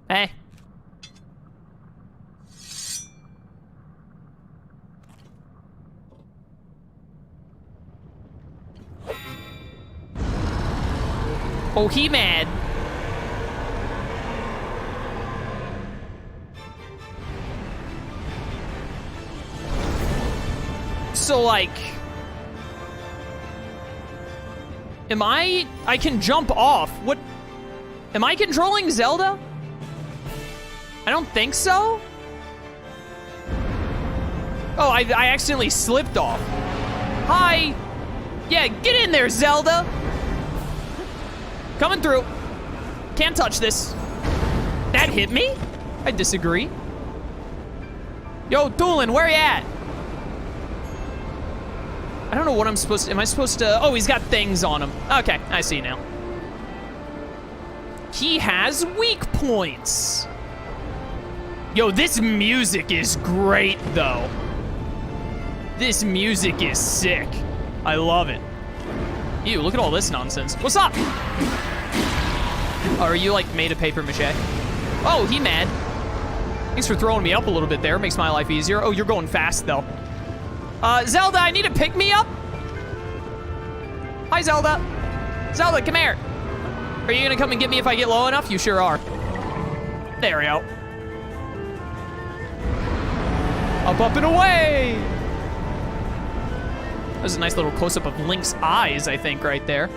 Hey. Oh, he mad. So, like... I can jump off. What? Am I controlling Zelda? I don't think so. Oh, I accidentally slipped off. Hi. Yeah, get in there, Zelda. Coming through. Can't touch this. That hit me? I disagree. Yo, Doolin, where you at? I don't know what I'm supposed to... Am I supposed to... Oh, he's got things on him. Okay, I see now. He has weak points. Yo, this music is great, though. This music is sick. I love it. Ew, look at all this nonsense. What's up? Oh, are you, like, made of paper mache? Oh, he mad. Thanks for throwing me up a little bit there. Makes my life easier. Oh, you're going fast, though. Zelda, I need to pick me up. Hi, Zelda. Zelda, come here. Are you gonna come and get me if I get low enough? You sure are. There we go. Up, and away. That was a nice little close-up of Link's eyes, I think, right there.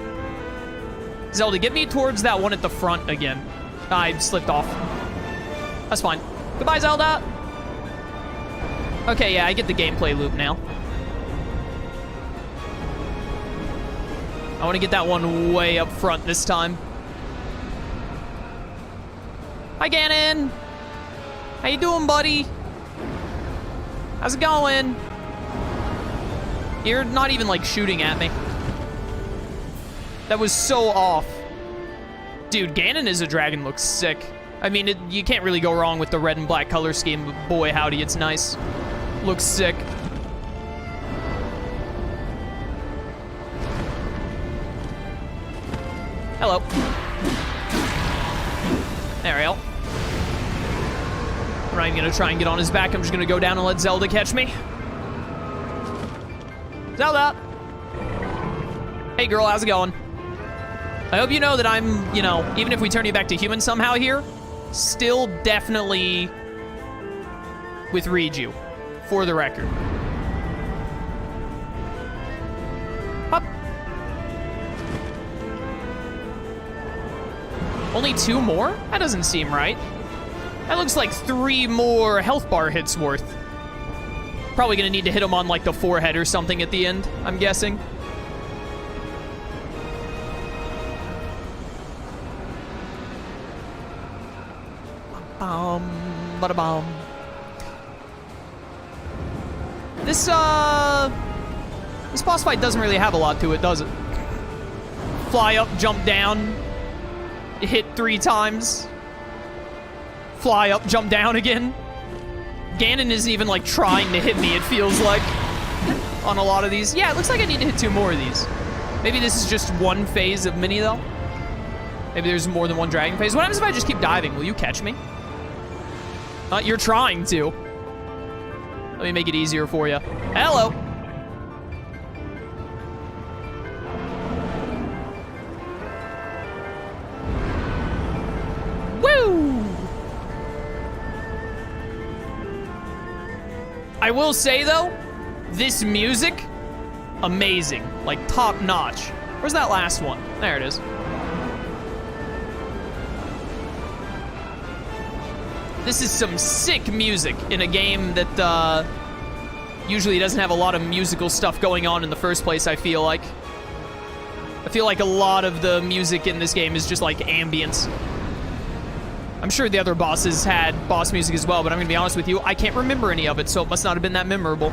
Zelda, get me towards that one at the front again. I slipped off. That's fine. Goodbye, Zelda. Okay, yeah, I get the gameplay loop now. I want to get that one way up front this time. Hi, Ganon. How you doing, buddy? How's it going? You're not even, like, shooting at me. That was so off. Dude, Ganon as a dragon looks sick. I mean, you can't really go wrong with the red and black color scheme, but boy, howdy, it's nice. Looks sick. Hello. There we go. I'm not even gonna try and get on his back. I'm just gonna go down and let Zelda catch me. Zelda! Hey girl, how's it going? I hope you know that I'm, you know, even if we turn you back to human somehow here, still definitely with Riju, for the record. Up. Only 2 more? That doesn't seem right. That looks like 3 more health bar hits worth. Probably gonna need to hit him on like the forehead or something at the end, I'm guessing. Ba-da-bum. This boss fight doesn't really have a lot to it, does it? Fly up, jump down, hit 3 times. Fly up, jump down again. Ganon isn't even, like, trying to hit me, it feels like, on a lot of these. Yeah, it looks like I need to hit 2 more of these. Maybe this is just one phase of Mini, though. Maybe there's more than one dragon phase. What happens if I just keep diving? Will you catch me? You're trying to. Let me make it easier for you. Hello. Woo! I will say, though, this music, amazing. Like, top notch. Where's that last one? There it is. This is some sick music in a game that usually doesn't have a lot of musical stuff going on in the first place, I feel like. I feel like a lot of the music in this game is just like ambience. I'm sure the other bosses had boss music as well, but I'm gonna be honest with you, I can't remember any of it, so it must not have been that memorable.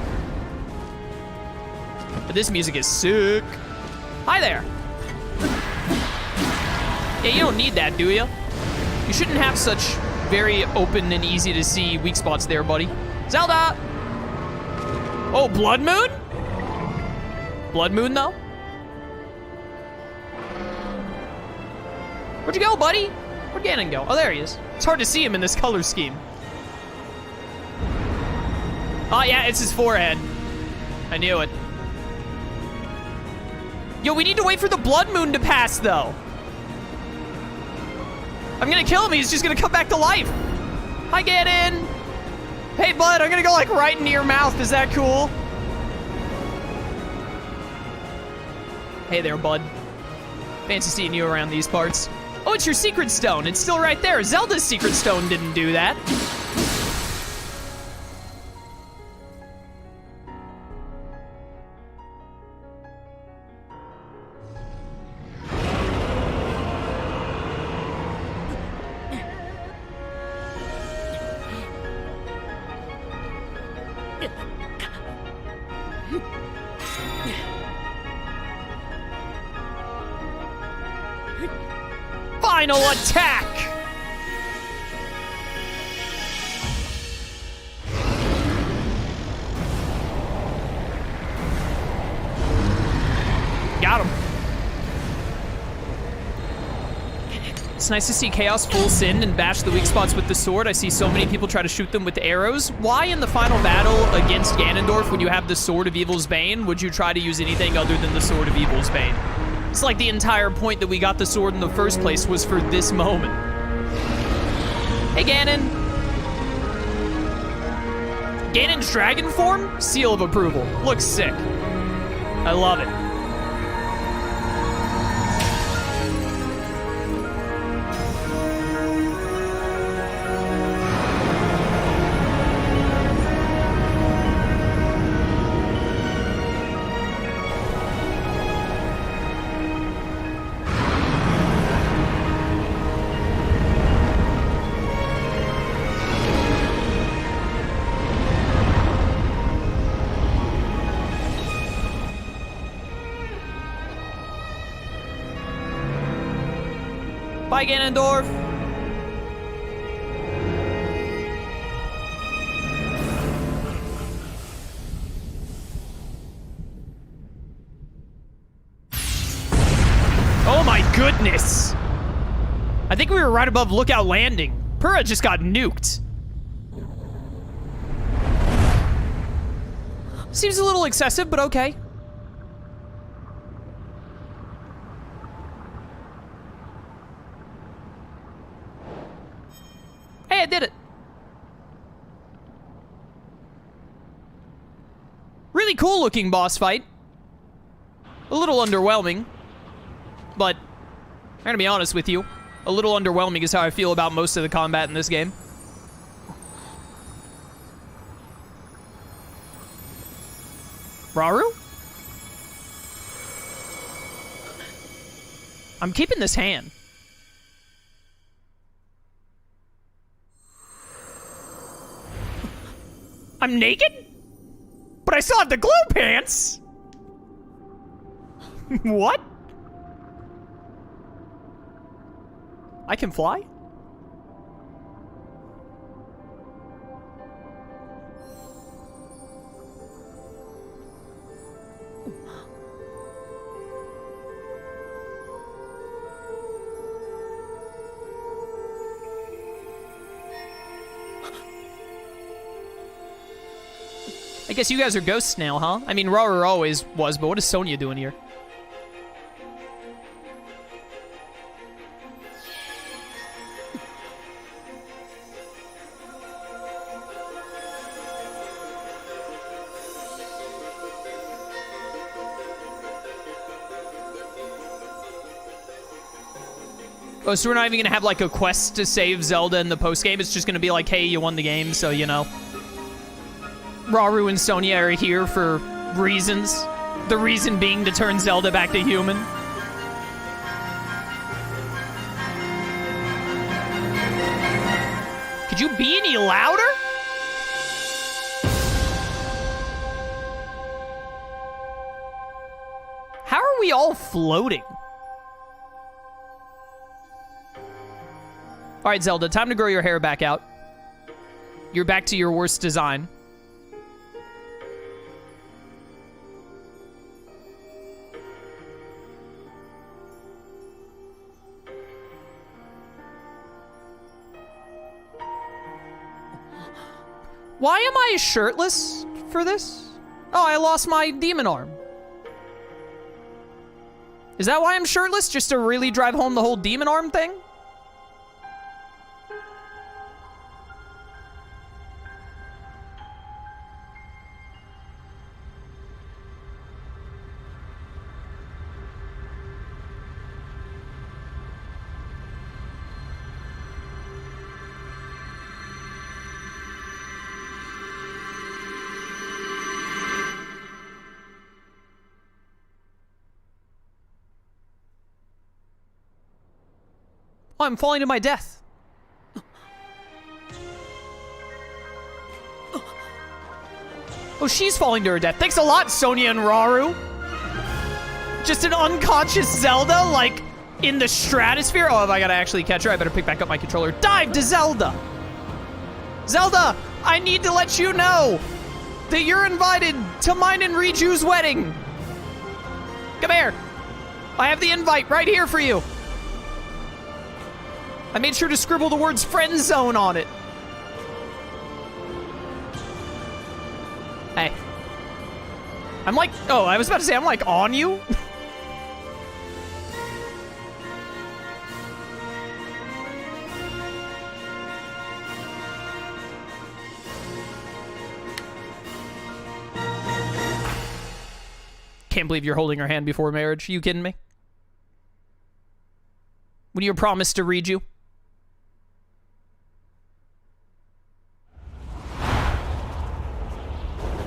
But this music is sick. Hi there. Yeah, you don't need that, do you? You shouldn't have such very open and easy to see weak spots there, buddy. Zelda! Oh, Blood Moon? Blood Moon, though? Where'd you go, buddy? Where'd Ganon go? Oh, there he is. It's hard to see him in this color scheme. Oh, yeah, it's his forehead. I knew it. Yo, we need to wait for the blood moon to pass, though. I'm gonna kill him. He's just gonna come back to life. Hi, Ganon. Hey, bud, I'm gonna go, like, right into your mouth. Is that cool? Hey there, bud. Fancy seeing you around these parts. Oh, it's your secret stone. It's still right there. Zelda's secret stone didn't do that. Final attack! Got him. It's nice to see Chaos full send and bash the weak spots with the sword. I see so many people try to shoot them with arrows. Why in the final battle against Ganondorf, when you have the Sword of Evil's Bane, would you try to use anything other than the Sword of Evil's Bane? It's like the entire point that we got the sword in the first place was for this moment. Hey, Ganon. Ganon's dragon form? Seal of approval. Looks sick. I love it. Bye, Ganondorf. Oh my goodness. I think we were right above Lookout Landing. Purah just got nuked. Seems a little excessive, but okay. Hey, I did it. Really cool looking boss fight. A little underwhelming. But, I'm gonna be honest with you. A little underwhelming is how I feel about most of the combat in this game. Rauru? I'm keeping this hand. I'm naked? But I still have the glow pants! What? I can fly? I guess you guys are ghosts now, huh? I mean, Rauru always was, but what is Sonia doing here? Oh, so we're not even gonna have, like, a quest to save Zelda in the post-game? It's just gonna be like, hey, you won the game, so, you know. Rauru and Sonia are here for reasons. The reason being to turn Zelda back to human. Could you be any louder? How are we all floating? All right, Zelda, time to grow your hair back out. You're back to your worst design. Why am I shirtless for this? Oh, I lost my demon arm. Is that why I'm shirtless? Just to really drive home the whole demon arm thing? Oh, I'm falling to my death. Oh, she's falling to her death. Thanks a lot, Sonia and Raru. Just an unconscious Zelda, like, in the stratosphere. Oh, if I gotta actually catch her, I better pick back up my controller. Dive to Zelda! Zelda, I need to let you know that you're invited to mine and Riju's wedding. Come here. I have the invite right here for you. I made sure to scribble the words friend zone on it. Hey. I'm like, oh, I was about to say, I'm like on you? Can't believe you're holding her hand before marriage. You kidding me? When you promised to read you?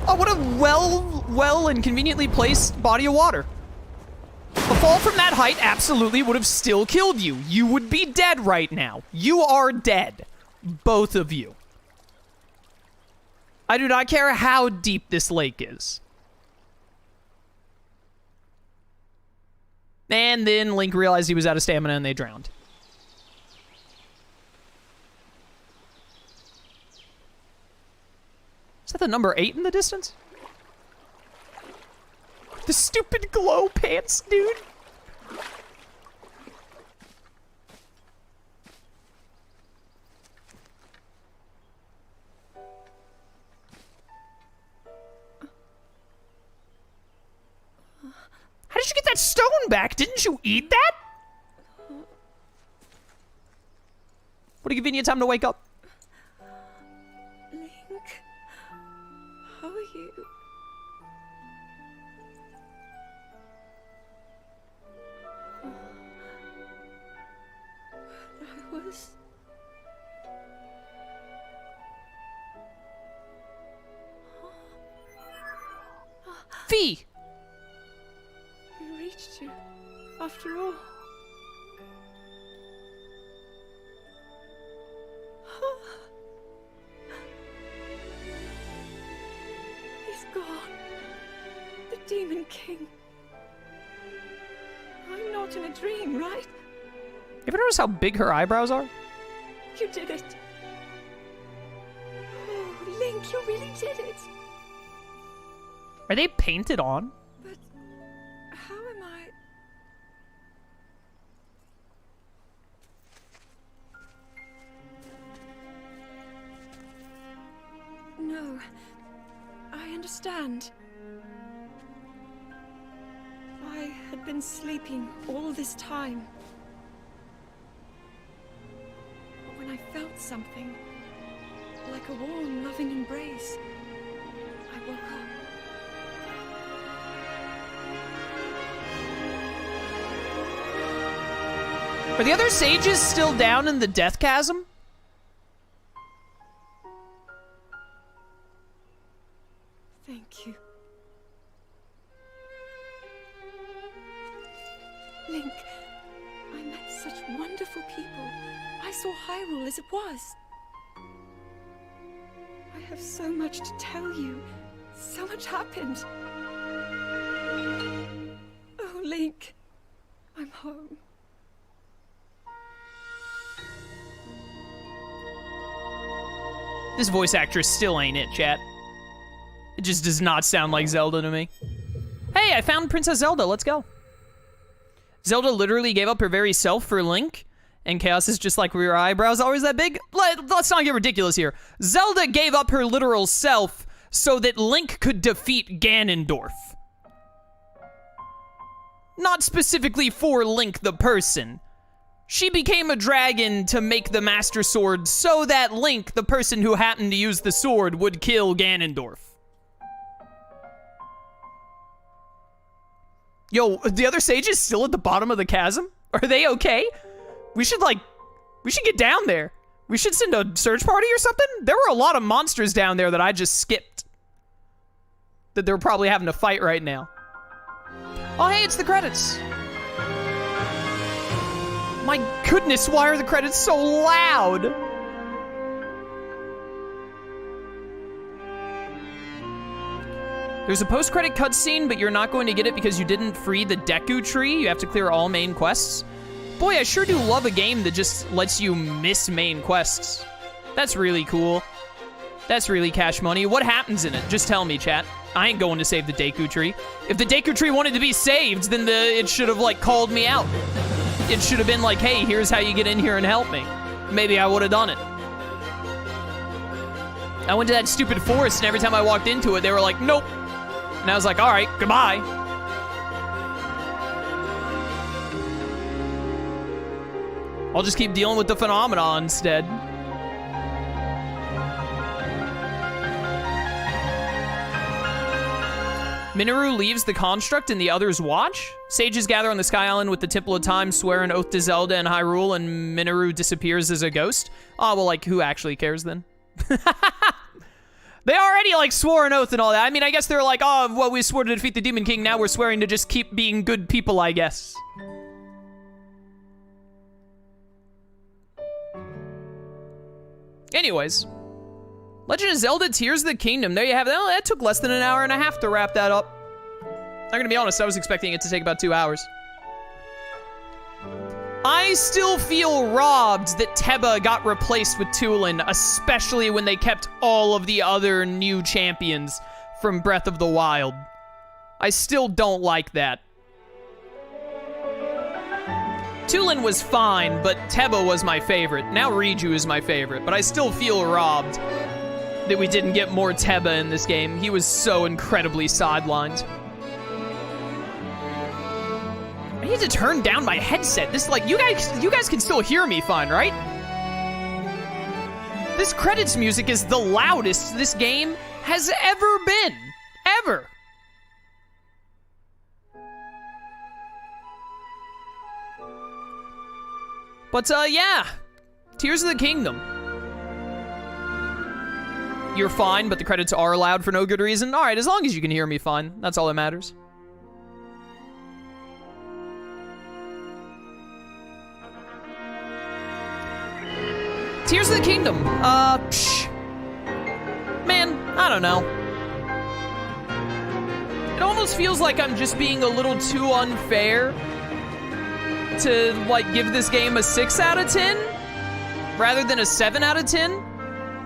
Oh, what a well and conveniently placed body of water. A fall from that height absolutely would have still killed you. You would be dead right now. You are dead. Both of you. I do not care how deep this lake is. And then Link realized he was out of stamina and they drowned. Is that the number 8 in the distance? The stupid glow pants, dude. How did you get that stone back? Didn't you eat that? What a convenient time to wake up. Link, how are you? I was... Fee! We reached you, after all. He's gone. The Demon King. I'm not in a dream, right? You ever notice how big her eyebrows are? You did it. Oh, Link, you really did it. Are they painted on? But how am I... No, I understand. I had been sleeping all this time. But when I felt something, like a warm, loving embrace, I woke up. Are the other sages still down in the death chasm? Thank you. Link, I met such wonderful people. I saw Hyrule as it was. I have so much to tell you. So much happened. Oh, Link, I'm home. This voice actress still ain't it, chat. It just does not sound like Zelda to me. Hey, I found Princess Zelda, let's go. Zelda literally gave up her very self for Link, And Chaos is just like, were your eyebrows always that big? Let's not get ridiculous here. Zelda gave up her literal self so that Link could defeat Ganondorf. Not specifically for Link the person. She became a dragon to make the Master Sword so that Link, the person who happened to use the sword, would kill Ganondorf. Yo, the other sages still at the bottom of the chasm? Are they okay? We should get down there. We should send a search party or something? There were a lot of monsters down there that I just skipped. That they're probably having to fight right now. Oh, hey, it's the credits. My goodness, why are the credits so loud? There's a post-credit cutscene, but you're not going to get it because you didn't free the Deku tree. You have to clear all main quests. Boy, I sure do love a game that just lets you miss main quests. That's really cool. That's really cash money. What happens in it? Just tell me, chat. I ain't going to save the Deku tree. If the Deku tree wanted to be saved, then it should have, like, called me out. It should have been like, hey, here's how you get in here and help me. Maybe I would have done it. I went to that stupid forest, and every time I walked into it, they were like, nope. And I was like, all right, goodbye. I'll just keep dealing with the phenomenon instead. Minoru leaves the construct and the others watch. Sages gather on the Sky Island with the Temple of Time, swear an oath to Zelda and Hyrule, and Minoru disappears as a ghost. Oh, well, like, who actually cares then? They already, like, swore an oath and all that. I mean, I guess they're like, oh, well, we swore to defeat the Demon King, now we're swearing to just keep being good people, I guess. Anyways. Legend of Zelda Tears of the Kingdom. There you have it. Oh, that took less than an hour and a half to wrap that up. I'm gonna be honest, I was expecting it to take about 2 hours. I still feel robbed that Teba got replaced with Tulin, especially when they kept all of the other new champions from Breath of the Wild. I still don't like that. Tulin was fine, but Teba was my favorite. Now Riju is my favorite, but I still feel robbed that we didn't get more Teba in this game. He was so incredibly sidelined. I need to turn down my headset. This, like, you guys can still hear me fine, right? This credits music is the loudest this game has ever been. Ever. But, yeah. Tears of the Kingdom. You're fine, but the credits are loud for no good reason. All right, as long as you can hear me fine. That's all that matters. Tears of the Kingdom. Man, I don't know. It almost feels like I'm just being a little too unfair to, like, give this game a 6 out of 10 rather than a 7 out of 10.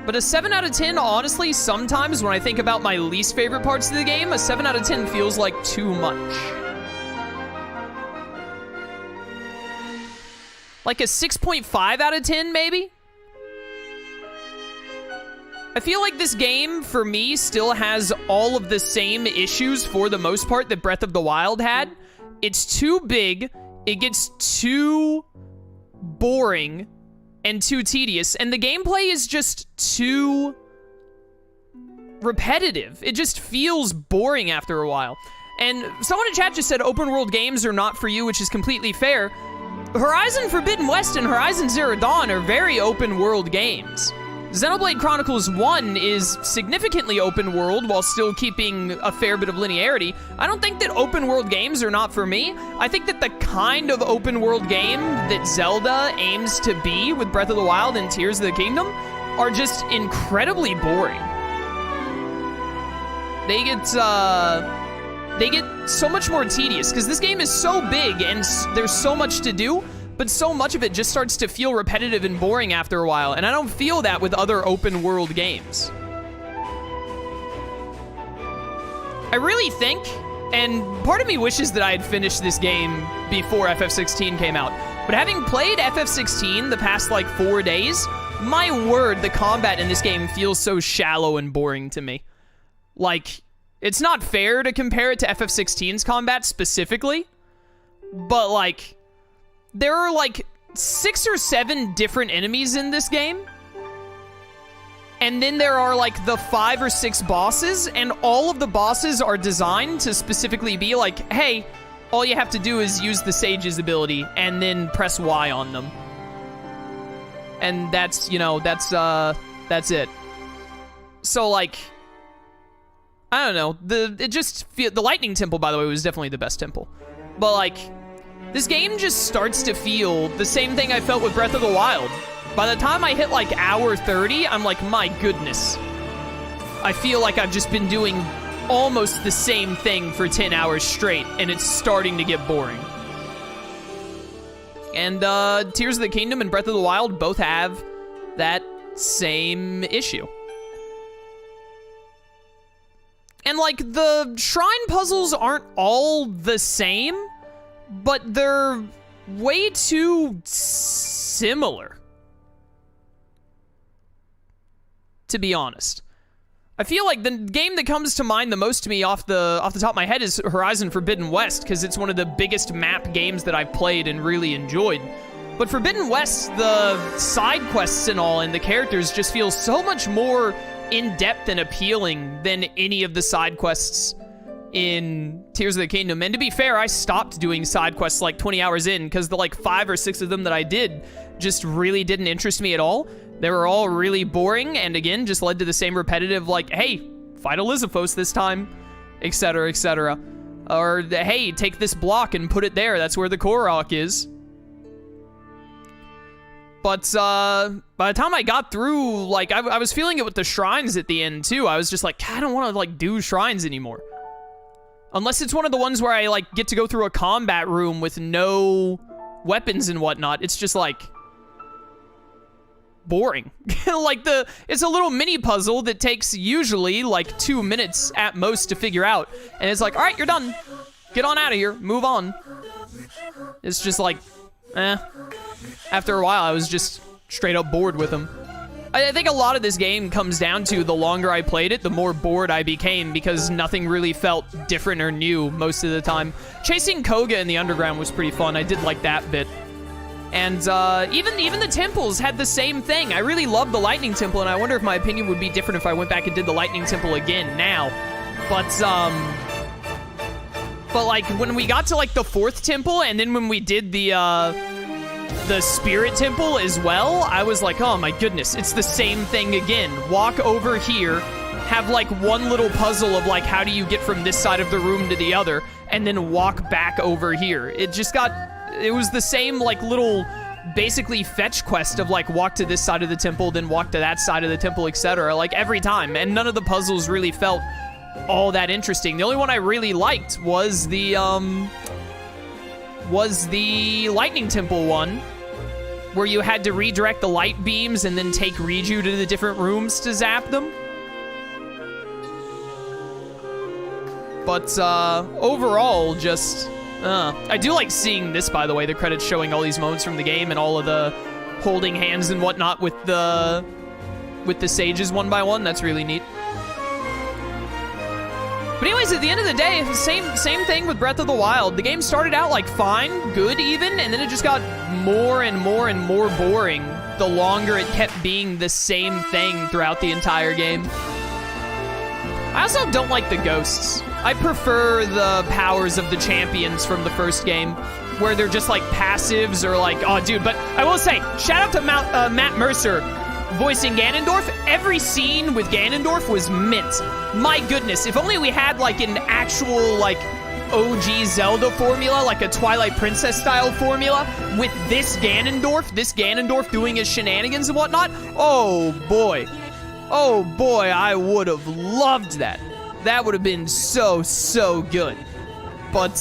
But a 7 out of 10, honestly, sometimes when I think about my least favorite parts of the game, a 7 out of 10 feels like too much. Like a 6.5 out of 10, maybe? I feel like this game, for me, still has all of the same issues, for the most part, that Breath of the Wild had. It's too big, it gets too boring, and too tedious, and the gameplay is just too repetitive. It just feels boring after a while. And someone in chat just said open world games are not for you, which is completely fair. Horizon Forbidden West and Horizon Zero Dawn are very open world games. Xenoblade Chronicles 1 is significantly open world while still keeping a fair bit of linearity. I don't think that open world games are not for me. I think that the kind of open world game that Zelda aims to be with Breath of the Wild and Tears of the Kingdom are just incredibly boring. They get so much more tedious because this game is so big and there's so much to do. But so much of it just starts to feel repetitive and boring after a while, and I don't feel that with other open world games. I really think, and part of me wishes that I had finished this game before FF16 came out, But having played FF16 the past, like, 4 days, my word, the combat in this game feels so shallow and boring to me. Like, it's not fair to compare it to FF16's combat specifically, but, like, there are, like, 6 or 7 different enemies in this game. And then there are, like, the 5 or 6 bosses, and all of the bosses are designed to specifically be like, hey, all you have to do is use the Sage's ability, and then press Y on them. And that's, you know, that's it. So, like, I don't know. The Lightning Temple, by the way, was definitely the best temple. But, like, this game just starts to feel the same thing I felt with Breath of the Wild. By the time I hit, like, hour 30, I'm like, my goodness. I feel like I've just been doing almost the same thing for 10 hours straight, and it's starting to get boring. And, Tears of the Kingdom and Breath of the Wild both have that same issue. And, like, the shrine puzzles aren't all the same, but they're way too similar, to be honest. I feel like the game that comes to mind the most to me off the top of my head is Horizon Forbidden West, because it's one of the biggest map games that I've played and really enjoyed. But Forbidden West, the side quests and all, and the characters just feel so much more in-depth and appealing than any of the side quests in Tears of the Kingdom. And to be fair, I stopped doing side quests like 20 hours in, because the like 5 or 6 of them that I did just really didn't interest me at all. They were all really boring, and again, just led to the same repetitive, like, hey, fight Elizabeth this time, etc., etc. Or, hey, take this block and put it there, that's where the Korok is. But, by the time I got through, like, I was feeling it with the shrines at the end, too. I was just like, I don't want to, like, do shrines anymore. Unless it's one of the ones where I, like, get to go through a combat room with no weapons and whatnot. It's just, like, boring. Like, it's a little mini puzzle that takes usually, like, 2 minutes at most to figure out. And it's like, all right, you're done. Get on out of here. Move on. It's just like, After a while, I was just straight up bored with them. I think a lot of this game comes down to the longer I played it, the more bored I became, because nothing really felt different or new most of the time. Chasing Koga in the underground was pretty fun. I did like that bit. And even the temples had the same thing. I really loved the Lightning Temple, and I wonder if my opinion would be different if I went back and did the Lightning Temple again now. But like, when we got to, like, the 4th temple, and then when we did the Spirit Temple as well, I was like, oh my goodness, it's the same thing again. Walk over here, have, like, one little puzzle of, like, how do you get from this side of the room to the other, and then walk back over here. It was the same, like, little, basically, fetch quest of, like, walk to this side of the temple, then walk to that side of the temple, etc., like, every time, and none of the puzzles really felt all that interesting. The only one I really liked was the Lightning Temple one, where you had to redirect the light beams and then take Riju to the different rooms to zap them. But, overall, just... I do like seeing this, by the way, the credits showing all these moments from the game and all of the holding hands and whatnot with the sages one by one. That's really neat. But anyways, at the end of the day, same thing with Breath of the Wild. The game started out, like, fine, good even, and then it just got more and more and more boring the longer it kept being the same thing throughout the entire game. I also don't like the ghosts. I prefer the powers of the champions from the first game, where they're just, like, passives or, like, oh, dude, but I will say, shout out to Matt Mercer voicing Ganondorf. Every scene with Ganondorf was mint. My goodness, if only we had, like, an actual, like, OG Zelda formula, like a Twilight Princess style formula, with this Ganondorf doing his shenanigans and whatnot. Oh boy, I would have loved that. That would have been so good. But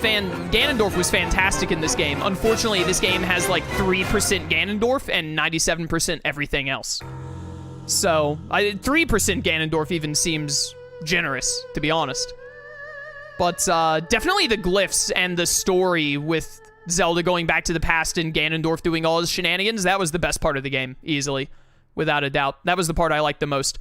Ganondorf was fantastic in this game. Unfortunately, this game has like 3% Ganondorf and 97% everything else. So 3% Ganondorf even seems generous, to be honest. But definitely the glyphs and the story with Zelda going back to the past and Ganondorf doing all his shenanigans, that was the best part of the game, easily, without a doubt. That was the part I liked the most.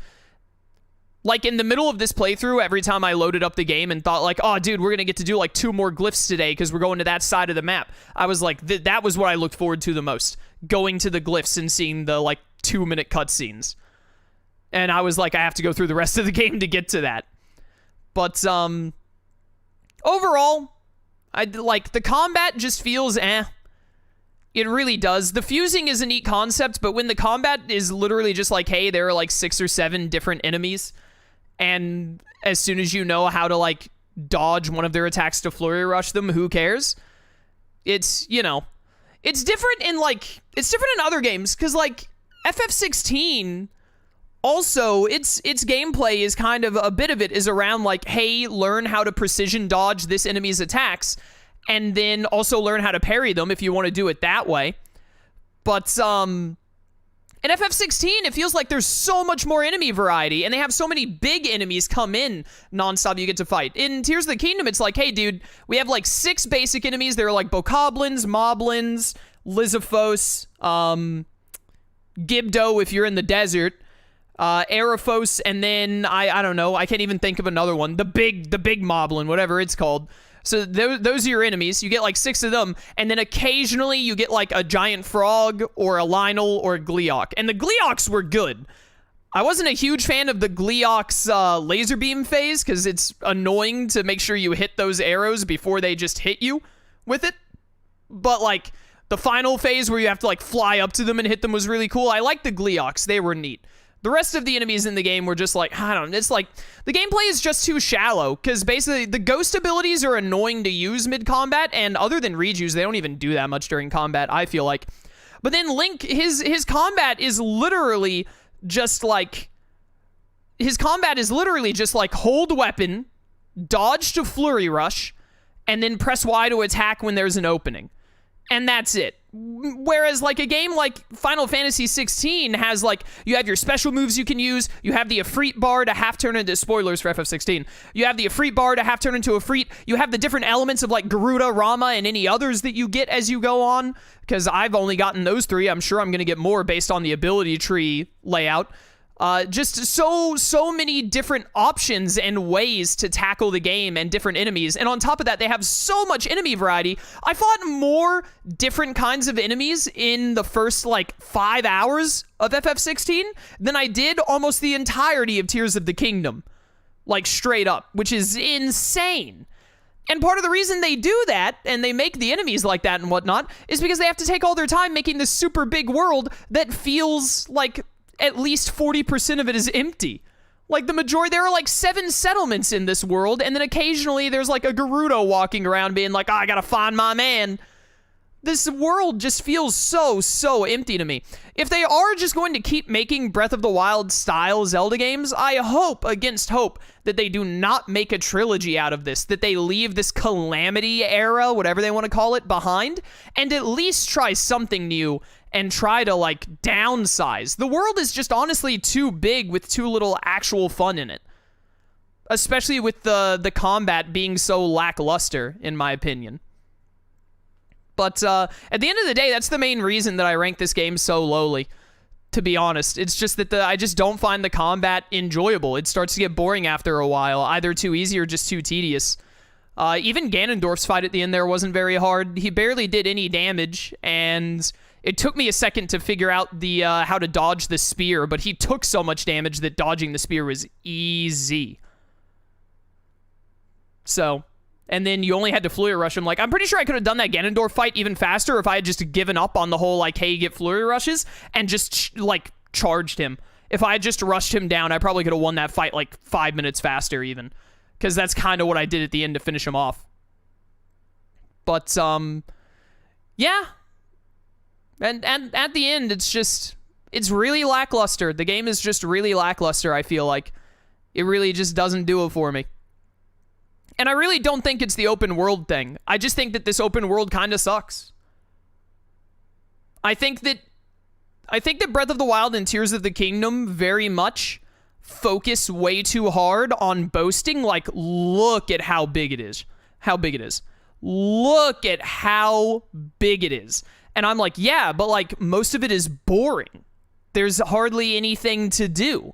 Like, in the middle of this playthrough, every time I loaded up the game and thought, like, oh, dude, we're going to get to do, like, 2 more glyphs today because we're going to that side of the map. I was like, that was what I looked forward to the most. Going to the glyphs and seeing the, like, 2-minute cutscenes. And I was like, I have to go through the rest of the game to get to that. But, overall, the combat just feels eh. It really does. The fusing is a neat concept, but when the combat is literally just like, hey, there are, like, 6 or 7 different enemies, and as soon as you know how to, like, dodge one of their attacks to flurry rush them, who cares? It's, you know, it's different in, like, it's different in other games, because, like, FF16, also, its gameplay is kind of, a bit of it is around, like, hey, learn how to precision dodge this enemy's attacks, and then also learn how to parry them if you want to do it that way. But, in FF16, it feels like there's so much more enemy variety, and they have so many big enemies come in nonstop you get to fight. In Tears of the Kingdom, it's like, hey, dude, we have, like, 6 basic enemies. There are, like, Bokoblins, Moblins, Lizithos, Gibdo if you're in the desert, Aerophos, and then, I don't know, I can't even think of another one. The big Moblin, whatever it's called. So those are your enemies. You get like 6 of them, and then occasionally you get like a giant frog or a Lynel or a Gleeok. And the Gleeoks were good. I wasn't a huge fan of the Gleeok's laser beam phase because it's annoying to make sure you hit those arrows before they just hit you with it. But like the final phase where you have to like fly up to them and hit them was really cool. I liked the Gleeoks. They were neat. The rest of the enemies in the game were just like, I don't know, it's like, the gameplay is just too shallow, because basically the ghost abilities are annoying to use mid-combat, and other than Reju's, they don't even do that much during combat, I feel like. But then Link, his combat is literally just like, hold weapon, dodge to flurry rush, and then press Y to attack when there's an opening. And that's it. Whereas, like, a game like Final Fantasy 16 has, like, you have your special moves you can use, you have the Ifrit bar to half turn into, spoilers for FF16, you have the Ifrit bar to half turn into Ifrit, you have the different elements of, like, Garuda, Rama, and any others that you get as you go on, because I've only gotten those 3, I'm sure I'm going to get more based on the ability tree layout. Just so many different options and ways to tackle the game and different enemies. And on top of that, they have so much enemy variety. I fought more different kinds of enemies in the first, like, 5 hours of FF16 than I did almost the entirety of Tears of the Kingdom. Like, straight up, which is insane. And part of the reason they do that, and they make the enemies like that and whatnot, is because they have to take all their time making this super big world that feels like at least 40% of it is empty. Like, the majority, there are like 7 settlements in this world, and then occasionally there's like a Gerudo walking around being like, oh, I gotta find my man. This world just feels so empty to me. If they are just going to keep making Breath of the Wild style Zelda games, I hope against hope that they do not make a trilogy out of this, that they leave this Calamity era, whatever they want to call it, behind, and at least try something new and try to, like, downsize. The world is just honestly too big with too little actual fun in it. Especially with the combat being so lackluster, in my opinion. But at the end of the day, that's the main reason that I rank this game so lowly, to be honest. It's just that I just don't find the combat enjoyable. It starts to get boring after a while, either too easy or just too tedious. Even Ganondorf's fight at the end there wasn't very hard. He barely did any damage, and it took me a second to figure out the how to dodge the spear, but he took so much damage that dodging the spear was easy. So, and then you only had to flurry rush him. Like, I'm pretty sure I could have done that Ganondorf fight even faster if I had just given up on the whole, like, hey, get flurry rushes, and just, like, charged him. If I had just rushed him down, I probably could have won that fight, like, 5 minutes faster even. Because that's kind of what I did at the end to finish him off. But, yeah. And at the end, it's really lackluster. The game is just really lackluster, I feel like. It really just doesn't do it for me. And I really don't think it's the open world thing. I just think that this open world kind of sucks. I think that Breath of the Wild and Tears of the Kingdom very much focus way too hard on boasting, like, look at how big it is. How big it is. look at how big it is. And I'm like, yeah, but like most of it is boring. There's hardly anything to do.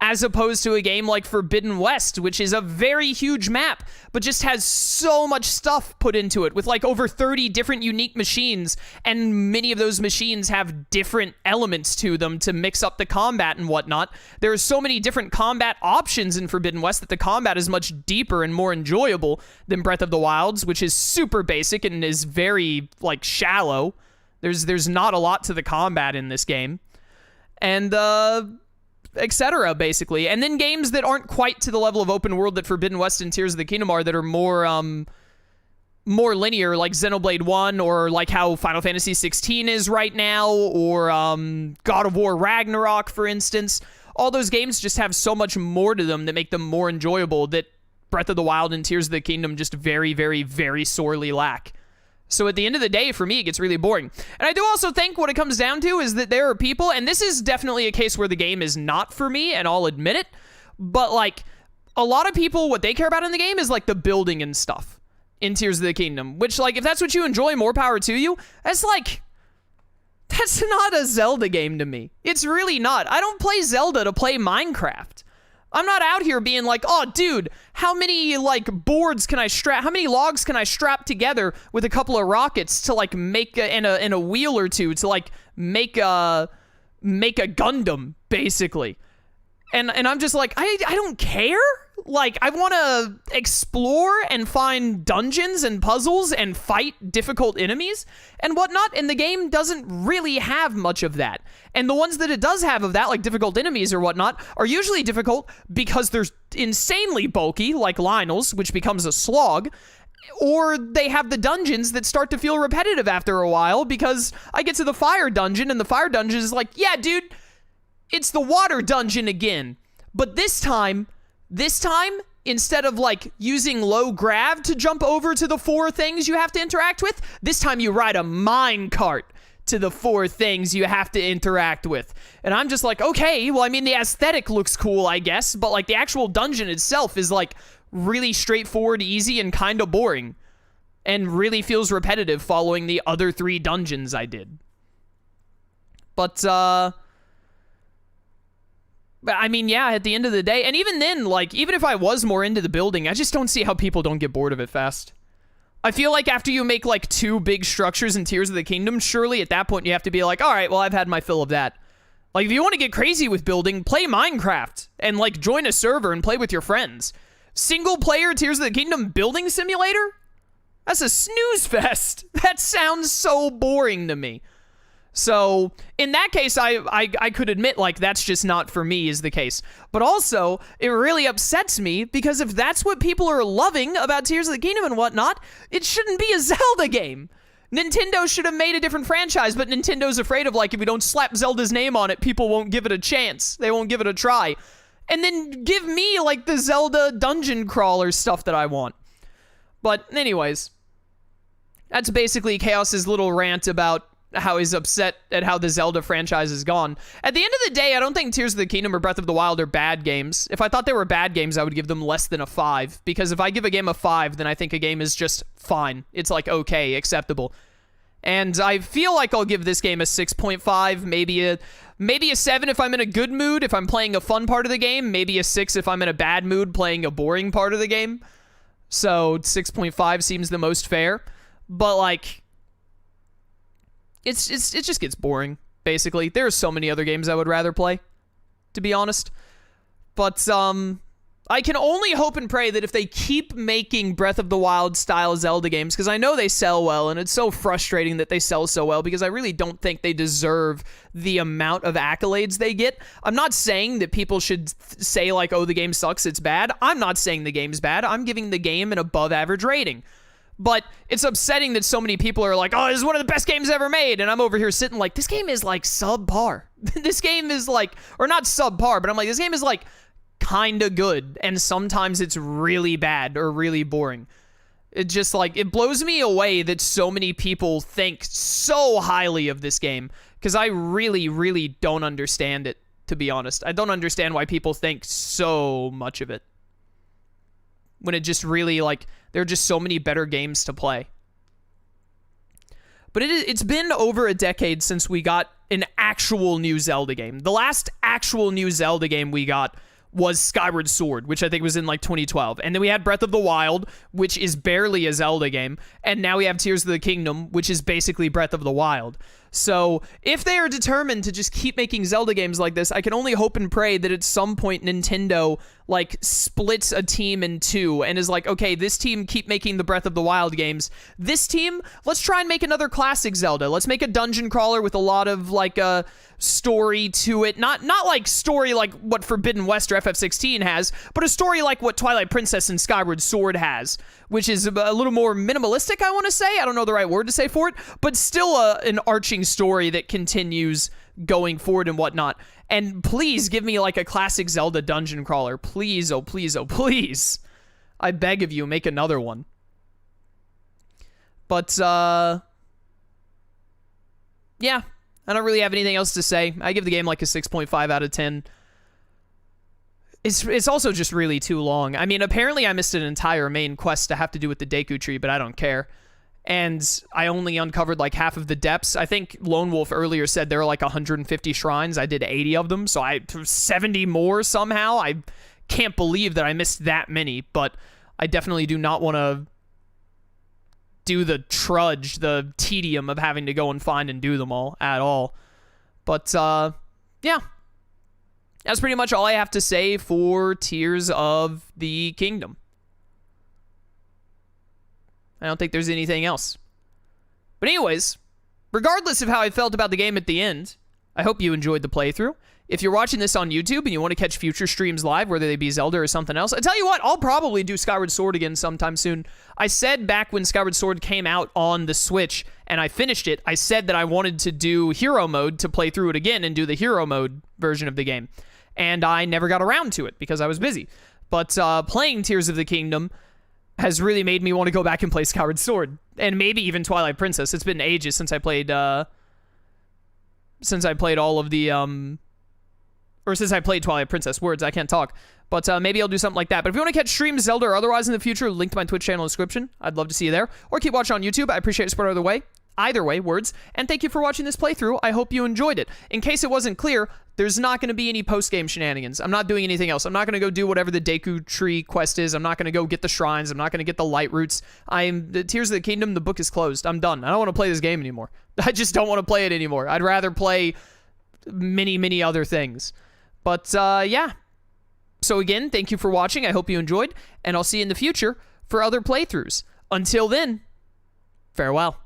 As opposed to a game like Forbidden West, which is a very huge map, but just has so much stuff put into it with like over 30 different unique machines, and many of those machines have different elements to them to mix up the combat and whatnot. There are so many different combat options in Forbidden West that the combat is much deeper and more enjoyable than Breath of the Wild's, which is super basic and is very like shallow. There's not a lot to the combat in this game. And etc. basically. And then games that aren't quite to the level of open world that Forbidden West and Tears of the Kingdom are, that are more linear, like Xenoblade 1, or like how Final Fantasy 16 is right now, or God of War Ragnarok, for instance. All those games just have so much more to them that make them more enjoyable that Breath of the Wild and Tears of the Kingdom just very, very, very sorely lack. So at the end of the day, for me, it gets really boring. And I do also think what it comes down to is that there are people, and this is definitely a case where the game is not for me, and I'll admit it, but like a lot of people, what they care about in the game is like the building and stuff in Tears of the Kingdom, which like if that's what you enjoy, more power to you. That's not a Zelda game to me. It's really not. I don't play Zelda to play Minecraft. I'm not out here being like, oh, dude, how many, like, boards can I strap, how many logs can I strap together with a couple of rockets to, like, make, and a wheel or two to, like, make a Gundam, basically. And I'm just like, I don't care. Like, I want to explore and find dungeons and puzzles and fight difficult enemies and whatnot, and the game doesn't really have much of that. And the ones that it does have of that, like difficult enemies or whatnot, are usually difficult because they're insanely bulky, like Lionel's, which becomes a slog, or they have the dungeons that start to feel repetitive after a while because I get to the fire dungeon, and the fire dungeon is like, yeah, dude, it's the water dungeon again. But this time, instead of like using low grav to jump over to the 4 things you have to interact with, this time you ride a mine cart to the 4 things you have to interact with. And I'm just like, okay, well, I mean, the aesthetic looks cool, I guess, but like the actual dungeon itself is like really straightforward, easy, and kind of boring, and really feels repetitive following the other 3 dungeons I did. But I mean, yeah, at the end of the day, and even then, like, even if I was more into the building, I just don't see how people don't get bored of it fast. I feel like after you make, like, 2 big structures in Tears of the Kingdom, surely at that point you have to be like, all right, well, I've had my fill of that. Like, if you want to get crazy with building, play Minecraft, and, like, join a server and play with your friends. Single-player Tears of the Kingdom building simulator? That's a snooze fest. That sounds so boring to me. So, in that case, I could admit, like, that's just not for me is the case. But also, it really upsets me, because if that's what people are loving about Tears of the Kingdom and whatnot, it shouldn't be a Zelda game. Nintendo should have made a different franchise, but Nintendo's afraid of, like, if we don't slap Zelda's name on it, people won't give it a chance. They won't give it a try. And then give me, like, the Zelda dungeon crawler stuff that I want. But, anyways, that's basically Chaos's little rant about how he's upset at how the Zelda franchise is gone. At the end of the day, I don't think Tears of the Kingdom or Breath of the Wild are bad games. If I thought they were bad games, I would give them less than a 5. Because if I give a game a 5, then I think a game is just fine. It's like, okay, acceptable. And I feel like I'll give this game a 6.5, maybe a 7 if I'm in a good mood, if I'm playing a fun part of the game, maybe a 6 if I'm in a bad mood playing a boring part of the game. So 6.5 seems the most fair. But, like, it just gets boring, basically. There are so many other games I would rather play, to be honest. But, I can only hope and pray that if they keep making Breath of the Wild style Zelda games, because I know they sell well, and it's so frustrating that they sell so well, because I really don't think they deserve the amount of accolades they get. I'm not saying that people should say, like, oh, the game sucks, it's bad. I'm not saying the game's bad. I'm giving the game an above average rating. But it's upsetting that so many people are like, oh, this is one of the best games ever made. And I'm over here sitting like, this game is like subpar. This game is like, or not subpar, but I'm like, this game is like kind of good. And sometimes it's really bad or really boring. It just like, it blows me away that so many people think so highly of this game. Because I really, really don't understand it, to be honest. I don't understand why people think so much of it. when it just really, like, there are just so many better games to play. But it's been over a decade since we got an actual new Zelda game. The last actual new Zelda game we got was Skyward Sword, which I think was in like 2012. And then we had Breath of the Wild, which is barely a Zelda game. And now we have Tears of the Kingdom, which is basically Breath of the Wild. So if they are determined to just keep making Zelda games like this, I can only hope and pray that at some point Nintendo like splits a team in two and is like, okay, this team keep making the Breath of the Wild games. This team, let's try and make another classic Zelda. Let's make a dungeon crawler with a lot of like a story to it. Not like story like what Forbidden West or FF16 has, but a story like what Twilight Princess and Skyward Sword has, which is a little more minimalistic, I want to say. I don't know the right word to say for it, but still an arching story that continues going forward and whatnot. And please give me like a classic Zelda dungeon crawler. Please, oh please, oh please. I beg of you, make another one. But, yeah, I don't really have anything else to say. I give the game like a 6.5 out of 10. It's also just really too long. I mean, apparently I missed an entire main quest to have to do with the Deku Tree, but I don't care. And I only uncovered like half of the depths. I think Lone Wolf earlier said there were like 150 shrines. I did 80 of them, so 70 more somehow. I can't believe that I missed that many, but I definitely do not want to do the trudge, the tedium of having to go and find and do them all at all. But, yeah. That's pretty much all I have to say for Tears of the Kingdom. I don't think there's anything else. But anyways, regardless of how I felt about the game at the end, I hope you enjoyed the playthrough. If you're watching this on YouTube and you want to catch future streams live, whether they be Zelda or something else, I tell you what, I'll probably do Skyward Sword again sometime soon. I said back when Skyward Sword came out on the Switch and I finished it, I said that I wanted to do Hero Mode to play through it again and do the Hero Mode version of the game. And I never got around to it because I was busy. But playing Tears of the Kingdom has really made me want to go back and play Skyward Sword. And maybe even Twilight Princess. It's been ages since I played all of the, or since I played Twilight Princess. Words, I can't talk. But maybe I'll do something like that. But if you want to catch streams, Zelda or otherwise in the future, link to my Twitch channel in the description. I'd love to see you there. Or keep watching on YouTube. I appreciate support either way. Either way, words. And thank you for watching this playthrough. I hope you enjoyed it. In case it wasn't clear, there's not going to be any post-game shenanigans. I'm not doing anything else. I'm not going to go do whatever the Deku Tree quest is. I'm not going to go get the shrines. I'm not going to get the light roots. The Tears of the Kingdom, the book is closed. I'm done. I don't want to play this game anymore. I just don't want to play it anymore. I'd rather play many, many other things. But, yeah. So again, thank you for watching. I hope you enjoyed. And I'll see you in the future for other playthroughs. Until then, farewell.